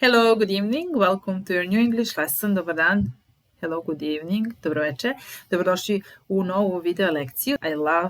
Hello, good evening. Welcome to your new English lesson. Dobar dan. Hello, good evening. Dobroveče. Dobrodošli u novu video lekciju. I love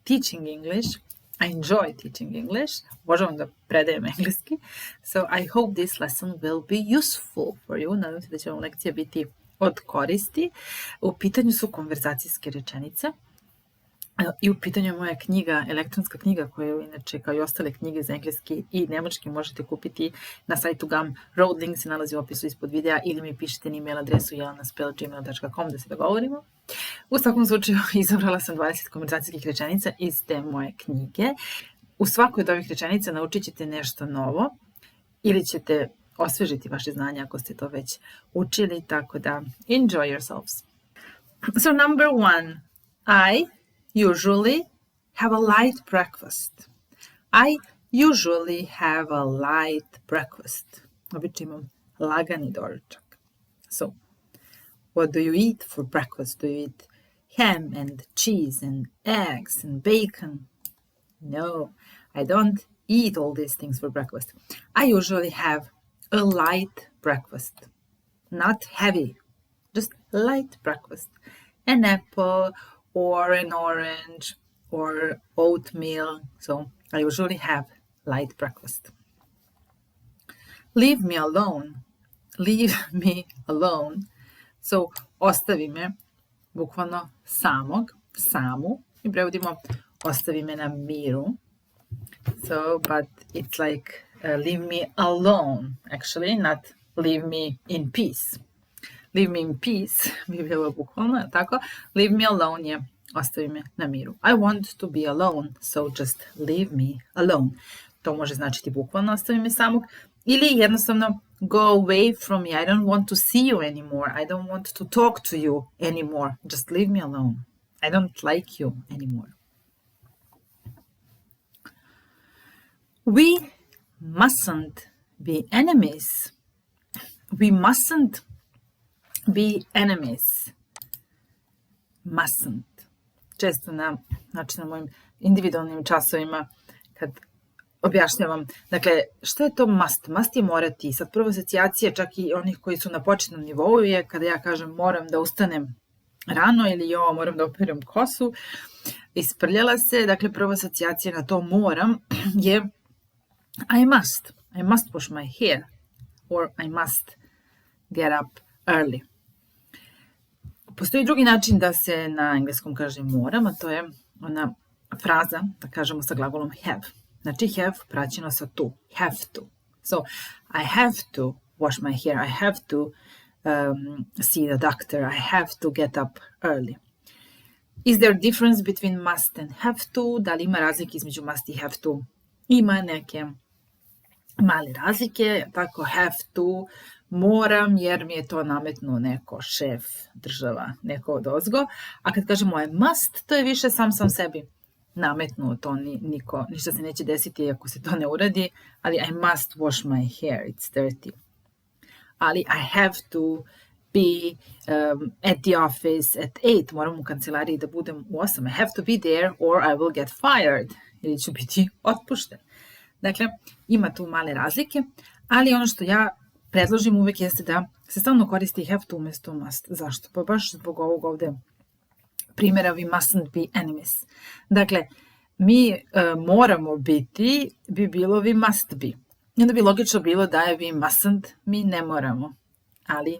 teaching English. I enjoy teaching English. Obožavam da predajem engleski. So I hope this lesson will be useful for you. Nadam se da će vam lekcija biti od koristi. U pitanju su konverzacijske rečenice. I u pitanju je moja knjiga, elektronska knjiga koju inače kao i ostale knjige za engleski i nemački možete kupiti na sajtu GAM. Road link se nalazi u opisu ispod videa ili mi pišite na email adresu jelena@gmail.com da se dogovorimo. U svakom slučaju izabrala sam 20 konverzacijskih rečenica iz te moje knjige. U svakoj od ovih rečenica naučit ćete nešto novo ili ćete osvežiti vaše znanje ako ste to već učili, tako da enjoy yourselves. So number 1, I usually have a light breakfast. I usually have a light breakfast. Obično imam lagani doručak. So, what do you eat for breakfast? Do you eat ham and cheese and eggs and bacon? No, I don't eat all these things for breakfast. I usually have a light breakfast. Not heavy, just light breakfast. An apple, or an orange, or oatmeal. So I usually have light breakfast. Leave me alone. Leave me alone. So ostavi me, bukvalno samog, samu. I prevodimo ostavi me na miru. So, but it's like leave me alone, actually, not leave me in peace. Leave me in peace, bi bilo bukvalno, tako? Leave me alone je ostavi me na miru. I want to be alone, so just leave me alone. To može značiti bukvalno ostavi me samog ili jednostavno go away from me. I don't want to see you anymore. I don't want to talk to you anymore. Just leave me alone. I don't like you anymore. We mustn't be enemies. We mustn't be enemies. Mustn't. Često na mojim individualnim časovima kad objašnjavam. Dakle, što je to must? Must je morati. Sad prvo asocijacija čak i onih koji su na početnom nivou je kada ja kažem moram da ustanem rano ili moram da operem kosu. Isprljala se. Dakle, prva asocijacija na to moram je I must. I must wash my hair. Or I must get up early. Postoji drugi način da se na engleskom kaže moram, a to je ona fraza, da kažemo sa glagolom have. Znači have praćeno sa to, have to. So, I have to wash my hair, I have to see the doctor, I have to get up early. Is there a difference between must and have to? Da li ima razlike između must i have to? Ima neke male razlike, tako have to, moram jer mi je to nametnuo neko šef, država, neko odozgo. A kad kažemo I must, to je više sam sebi nametnuo, to ništa se neće desiti ako se to ne uradi, ali I must wash my hair, it's dirty. Ali I have to be at the office at 8, moram u kancelariji da budem u 8, I have to be there or I will get fired, ili ću biti otpušten. Dakle, ima tu male razlike, ali ono što ja predložim uvek jeste da se stalno koristi have to umjesto must. Zašto? Pa baš zbog ovog ovde primjera we mustn't be enemies. Dakle, mi moramo biti, bi bilo we must be. I onda bi logično bilo da je we mustn't, mi ne moramo, ali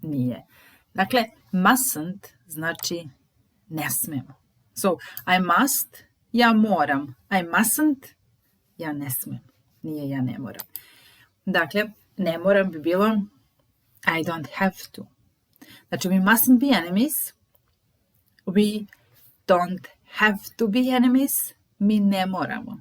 nije. Dakle, mustn't znači ne smemo. So, I must, ja moram. I mustn't, ja ne smem. Nije ja ne moram. Dakle, ne moram bi bilo I don't have to. Znači, we mustn't be enemies. We don't have to be enemies. Mi ne moramo.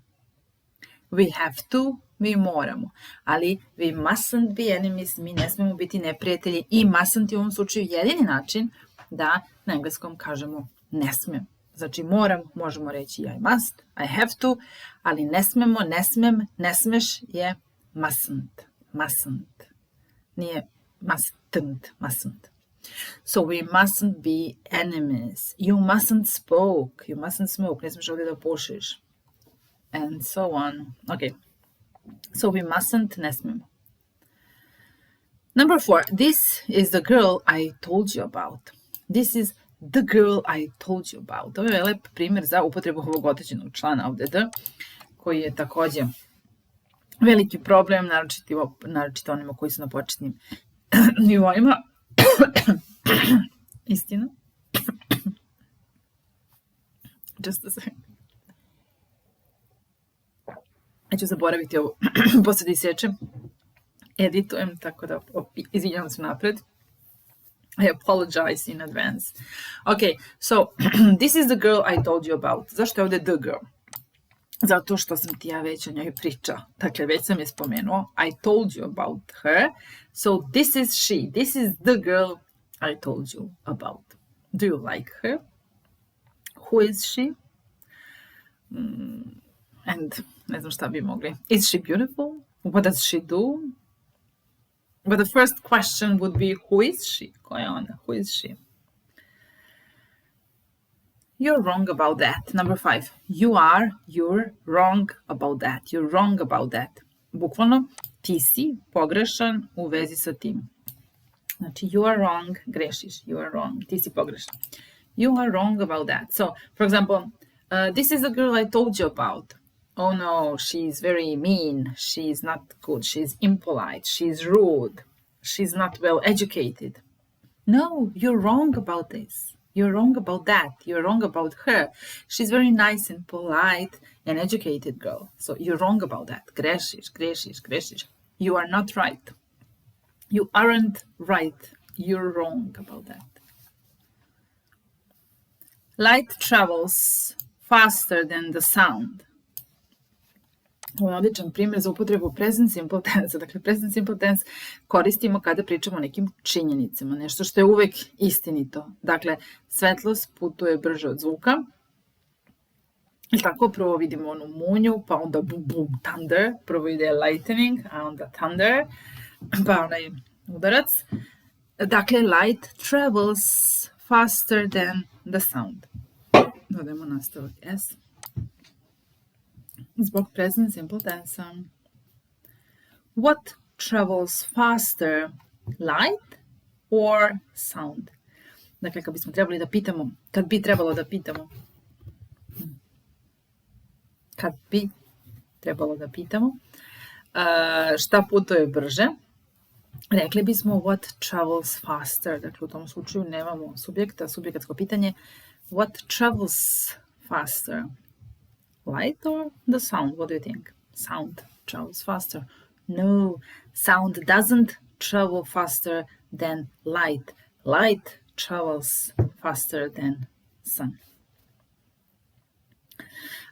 We have to, mi moramo. Ali we mustn't be enemies. Mi ne smemo biti neprijatelji i mustn't je u ovom slučaju jedini način da na engleskom kažemo ne smem. Znači, moram, možemo reći I must, I have to, ali ne smemo, ne smem, ne smeš je mustn't. Mustn't. Nije mustn't, mustn't. So we mustn't be enemies. You mustn't smoke. Ne smiješ ovdje da pušiš. And so on. Okay. So we mustn't, ne smijemo. Number 4. This is the girl I told you about. This is the girl I told you about. Ovo je lep primjer za upotrebu ovog određenog člana ovdje D, koji je također veliki problem, naročito onima koji su na početnim nivoima. Istina. Just a second. Ja ću zaboraviti ovo poslije isječem. Editujem, tako da izvinjavam se napred. I apologize in advance. Okay, so this is the girl I told you about. Zašto je ovdje the girl? Zato što sam ti ja već o njoj pričao. Dakle, već sam je spomenuo. I told you about her. So this is she. This is the girl I told you about. Do you like her? Who is she? And ne znam šta bi mogli. Is she beautiful? What does she do? But the first question would be, who is she? Ko je ona? Who is she? You're wrong about that. Number 5. You're wrong about that. You're wrong about that. Bukvalno, ti si pogrešan u vezi sa tim. Znači, you are wrong, grešiš. You are wrong, ti si pogrešan. You are wrong about that. So, for example, this is the girl I told you about. Oh no, she's very mean. She's not good. She's impolite. She's rude. She's not well educated. No, you're wrong about this. You're wrong about that. You're wrong about her. She's very nice and polite and educated girl. So you're wrong about that. Grešiš, grešiš, grešiš. You are not right. You aren't right. You're wrong about that. Light travels faster than the sound. Ovo je odličan primjer za upotrebu present simple tense. Dakle, present simple tense koristimo kada pričamo o nekim činjenicama, nešto što je uvek istinito. Dakle, svetlost putuje brže od zvuka. I tako prvo vidimo onu munju, pa onda boom, boom, thunder. Prvo ide lightning, a onda thunder, pa onaj udarac. Dakle, light travels faster than the sound. Dodajemo nastavak S. Zbog present simple tense. What travels faster, light or sound? Dakle, kad bi trebalo da pitamo šta putuje brže, rekli bismo what travels faster. Dakle, u tom slučaju nemamo subjekta, subjekatsko pitanje. What travels faster? Light or the sound? What do you think? Sound travels faster. No, sound doesn't travel faster than light. Light travels faster than sun.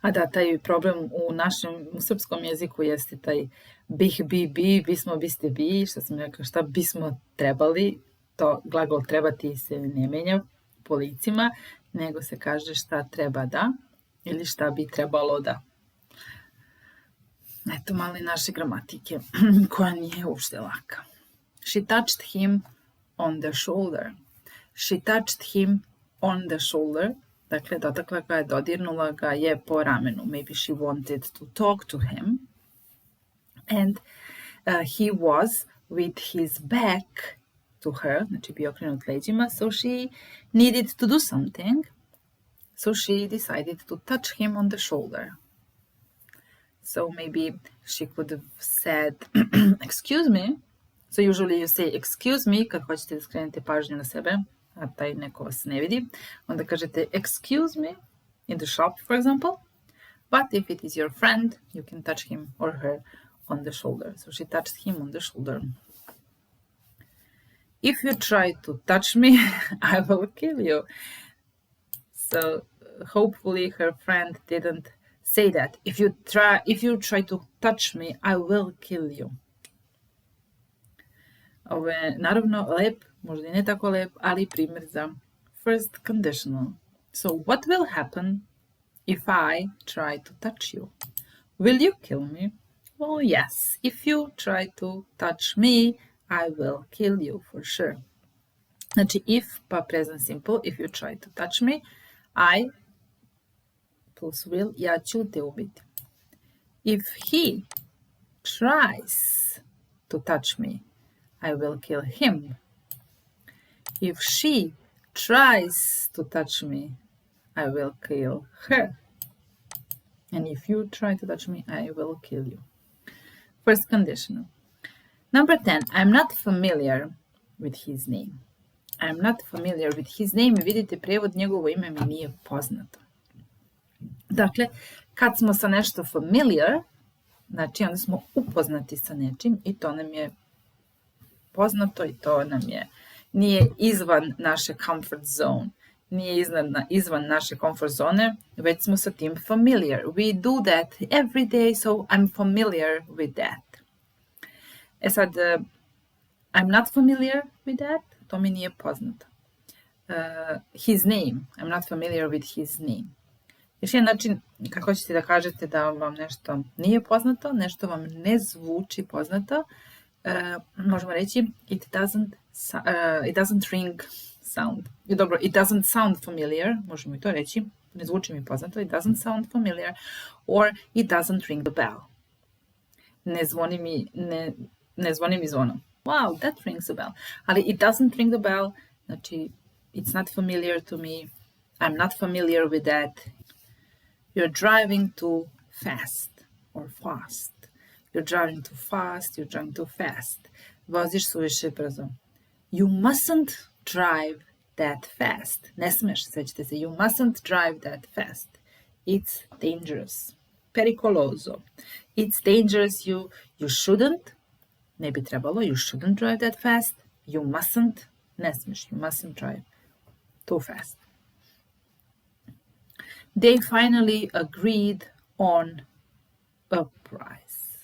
A da, taj problem u srpskom jeziku jeste taj bih, bi, bismo, biste, bi, što sam rekla, šta bismo trebali, to glagol trebati se ne menja po licima, nego se kaže šta treba da, ili šta bi trebalo da. Eto malo i naše gramatike, koja nije uopšte laka. She touched him on the shoulder. She touched him on the shoulder. Dakle, dotakla ga je, dodirnula ga je po ramenu. Maybe she wanted to talk to him. And he was with his back to her. Znači, bio okrenut leđima. So she needed to do something. So she decided to touch him on the shoulder. So maybe she could have said, excuse me. So usually you say excuse me kad hoćete da skrenete pažnju na sebe, a taj neko vas ne vidi. Onda kažete excuse me in the shop, for example. But if it is your friend, you can touch him or her on the shoulder. So she touched him on the shoulder. If you try to touch me, I will kill you. So hopefully her friend didn't say that. If you try to touch me, I will kill you. Ovo je naravno lep, možda i ne tako lep, ali primjer za first conditional. So what will happen if I try to touch you? Will you kill me? Well, yes. If you try to touch me, I will kill you for sure. Znači if pa present simple, if you try to touch me, I plus will, ja ću te ubiti. If he tries to touch me, I will kill him. If she tries to touch me, I will kill her. And if you try to touch me, I will kill you. First conditional. Number 10. I'm not familiar with his name. I'm not familiar with his name. Vidite, prevod njegovo ime mi nije poznato. Dakle, kad smo sa nešto familiar, znači onda smo upoznati sa nečim i to nam je poznato i to nam je nije izvan naše comfort zone, nije izvan naše comfort zone, već smo sa tim familiar. We do that every day, so I'm familiar with that. E sad, I'm not familiar with that, to mi nije poznato. His name, I'm not familiar with his name. Još jedan način kako ćete da kažete da vam nešto nije poznato, nešto vam ne zvuči poznato, možemo reći it doesn't ring sound. Dobro, it doesn't sound familiar, možemo i to reći, ne zvuči mi poznato, it doesn't sound familiar, or it doesn't ring the bell. Ne zvoni mi zvono. Wow, that rings a bell. Ali it doesn't ring the bell, znači it's not familiar to me, I'm not familiar with that. You're driving too fast or fast. You're driving too fast, you're driving too fast. Voziš suviše brzo. You mustn't drive that fast. Ne smeš, sećate se. You mustn't drive that fast. It's dangerous. Pericoloso. It's dangerous. You shouldn't. Ne bi trebalo. You shouldn't drive that fast. You mustn't. Ne smeš. You mustn't drive too fast. They finally agreed on a price.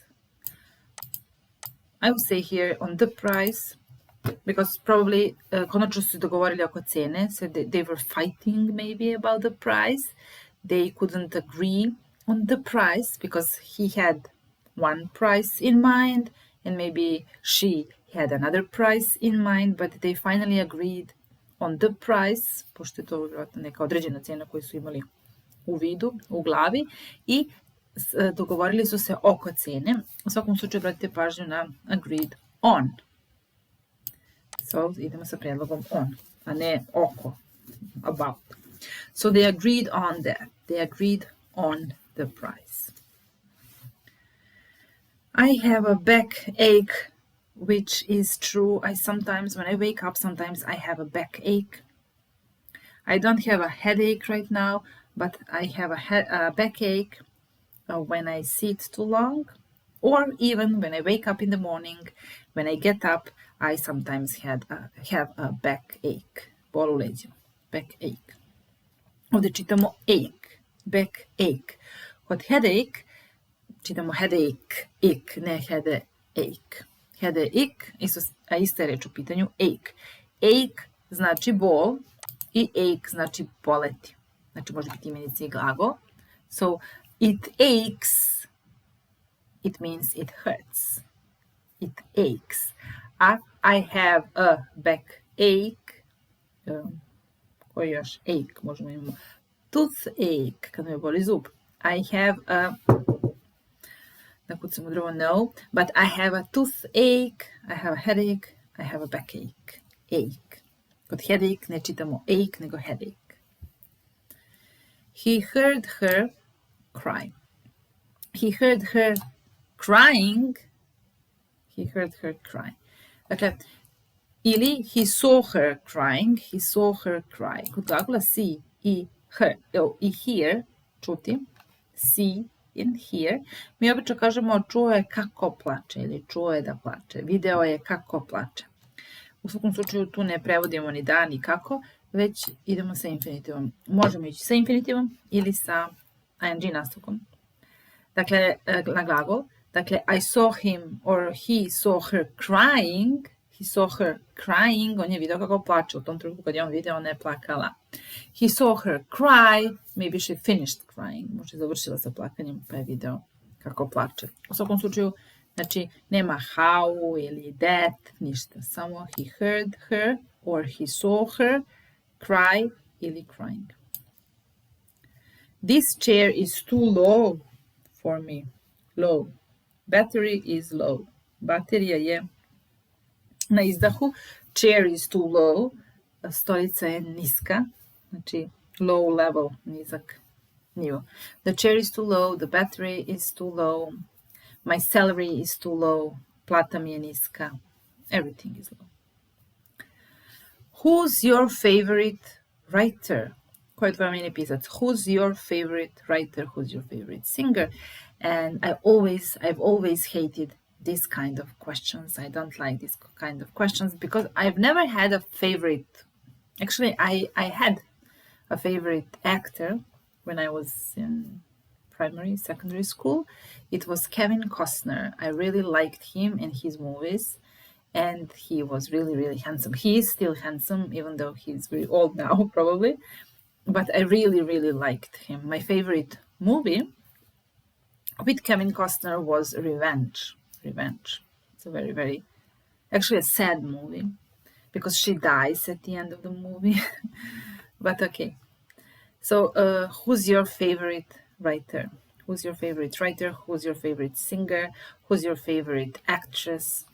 I would say here on the price, because probably konačno su dogovorili oko cene, so they were fighting maybe about the price. They couldn't agree on the price because he had one price in mind and maybe she had another price in mind, but they finally agreed on the price, pošto je to vjerojatno neka određena cena koju su imali u vidu, u glavi, i dogovorili su se oko cene. U svakom slučaju obratite pažnju na agreed on. So, idemo sa prijedlogom on, a ne oko, about. So they agreed on that. They agreed on the price. I have a backache, which is true. When I wake up, sometimes I have a backache. I don't have a headache right now, but I have a backache when I sit too long, or even when I wake up in the morning. When I get up, I sometimes have a backache, bol u leđu, backache. Ovdje čitamo ache, backache. Kod headache čitamo headache, ne headache. Headache, ista je reč u pitanju, ache. Ache znači bol i ache znači boleti. Znači može biti imenica i glagol. So it aches, it means it hurts. It aches. I have a backache. Koji još? Ache. Možemo imamo toothache, kad me boli zub. I have a, da kucamo drugo, no, but I have a toothache, I have a headache, I have a backache. Ache. Kod headache ne čitamo ache, nego headache. He heard her cry. He heard her crying. He heard her cry. Dakle, ili he saw her crying. He saw her cry. Kod glagola see i her, i hear, čuti, see in hear, mi obično kažemo čuo je kako plače ili čuo je da plače. Video je kako plače. U svakom slučaju tu ne prevodimo ni da ni kako, već idemo sa infinitivom. Možemo ići sa infinitivom ili sa ing nastavkom. Dakle, na glagol. Dakle, I saw him or he saw her crying. He saw her crying. On je video kako plače. U tom trenutku kad je on video, ona je plakala. He saw her cry. Maybe she finished crying. Možda je završila sa plakanjem pa je video kako plače. U svakom slučaju, znači, nema how ili that, ništa. Samo he heard her or he saw her cry ili crying. This chair is too low for me. Low. Battery is low. Baterija je Na izdahu, chair is too low, stolica je niska, znači low level, nizak nivo. The chair is too low, the battery is too low, my salary is too low, plata mi je niska, everything is low. Who's your favorite writer? Ko je tvoj omiljeni pisac? Who's your favorite writer? Who's your favorite singer? And I've always hated this kind of questions. I don't like this kind of questions because I've never had a favorite. Actually, I had a favorite actor when I was in secondary school. It was Kevin Costner. I really liked him and his movies, and he was really, really handsome. He is still handsome, even though he's very old now, probably. But I really, really liked him. My favorite movie with Kevin Costner was Revenge. It's a very, very, actually a sad movie because she dies at the end of the movie. But okay. So who's your favorite writer? Who's your favorite writer? Who's your favorite singer? Who's your favorite actress?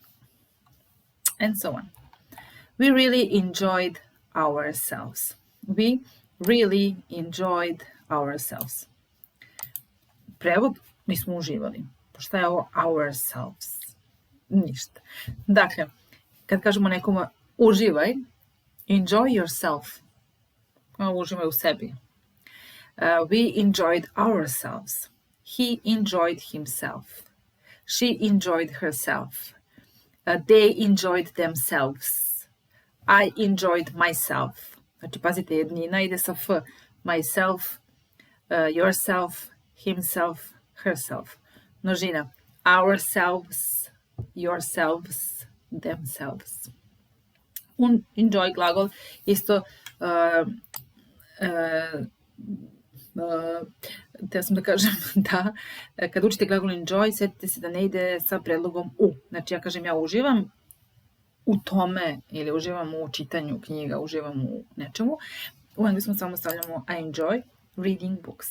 And so on. We really enjoyed ourselves. We really enjoyed ourselves. Prevod, nismo uživali. Šta je ovo ourselves? Ništa. Dakle, kad kažemo nekome uživaj, enjoy yourself. Uživaj u sebi. We enjoyed ourselves. He enjoyed himself. She enjoyed herself. They enjoyed themselves. I enjoyed myself. Znači, pazite, jednina ide sa f. Myself, yourself, himself, herself. Množina. Ourselves, yourselves, themselves. Enjoy glagol isto htjela sam da kažem da kad učite glagol enjoy, sjetite se da ne ide sa predlogom u. Znači ja kažem ja uživam u tome ili uživam u čitanju knjiga, uživam u nečemu. U engleskom samo stavljamo I enjoy reading books.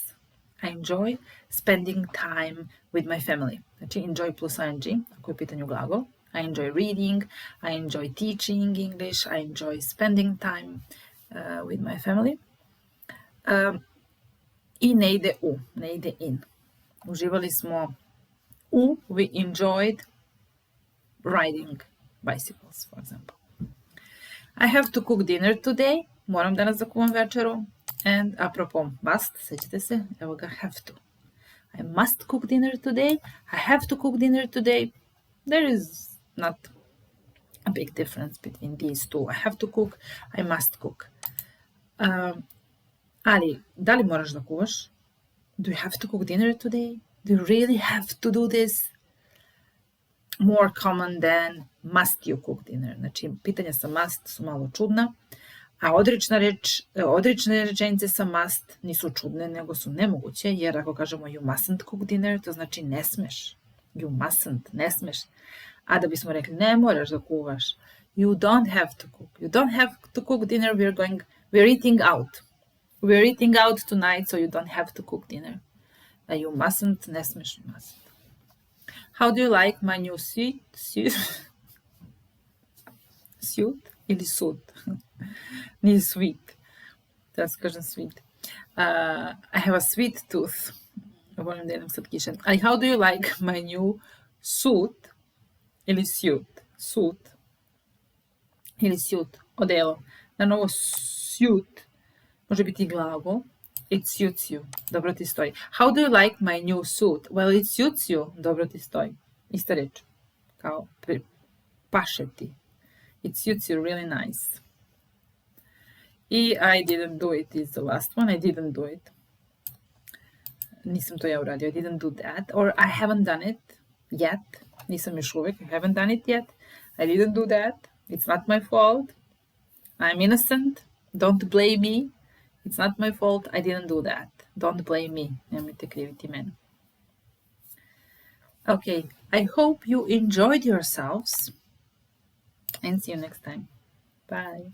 I enjoy spending time with my family. Znači enjoy plus ing, ako je u pitanju glagol. I enjoy reading, I enjoy teaching English, I enjoy spending time with my family. I ne ide u, ne ide in. Uživali smo u, we enjoyed riding bicycles, for example. I have to cook dinner today. Moram danas da kuvam večeru. And apropo must, sećate se, evo ga have to. I must cook dinner today. I have to cook dinner today. There is not a big difference between these two. I have to cook, I must cook. Ali, da li moraš da kuvaš? Do you have to cook dinner today? Do you really have to do this? More common than must you cook dinner. Znači, pitanja sa must su malo čudna, a odrične rečenice sa must nisu čudne, nego su nemoguće, jer ako kažemo you mustn't cook dinner, to znači ne smeš. You mustn't, ne smeš. A da bismo rekli ne moraš da kuvaš, you don't have to cook. You don't have to cook dinner, we're eating out. We're eating out tonight, so you don't have to cook dinner. You mustn't, ne smeš, you mustn't. How do you like my new suit? Suit ili suit? Nije sweet. Da se kažem sweet. I have a sweet tooth. Volim da jedem slatkiše. Ali how do you like my new suit ili suit? Suit ili suit. Odelo. Na novo suit može biti glagol. It suits you. Dobro ti stoji. How do you like my new suit? Well, it suits you. Dobro ti stoji. Ista reč. Kao paše ti. It suits you really nice. I I didn't do it is the last one. I didn't do it. Nisam to ja uradio. I didn't do that. Or I haven't done it yet. Nisam još uvijek. I haven't done it yet. I didn't do that. It's not my fault. I'm innocent. Don't blame me. It's not my fault. I didn't do that. Don't blame me. Nemojte kriviti mene. Okay. I hope you enjoyed yourselves. And see you next time. Bye.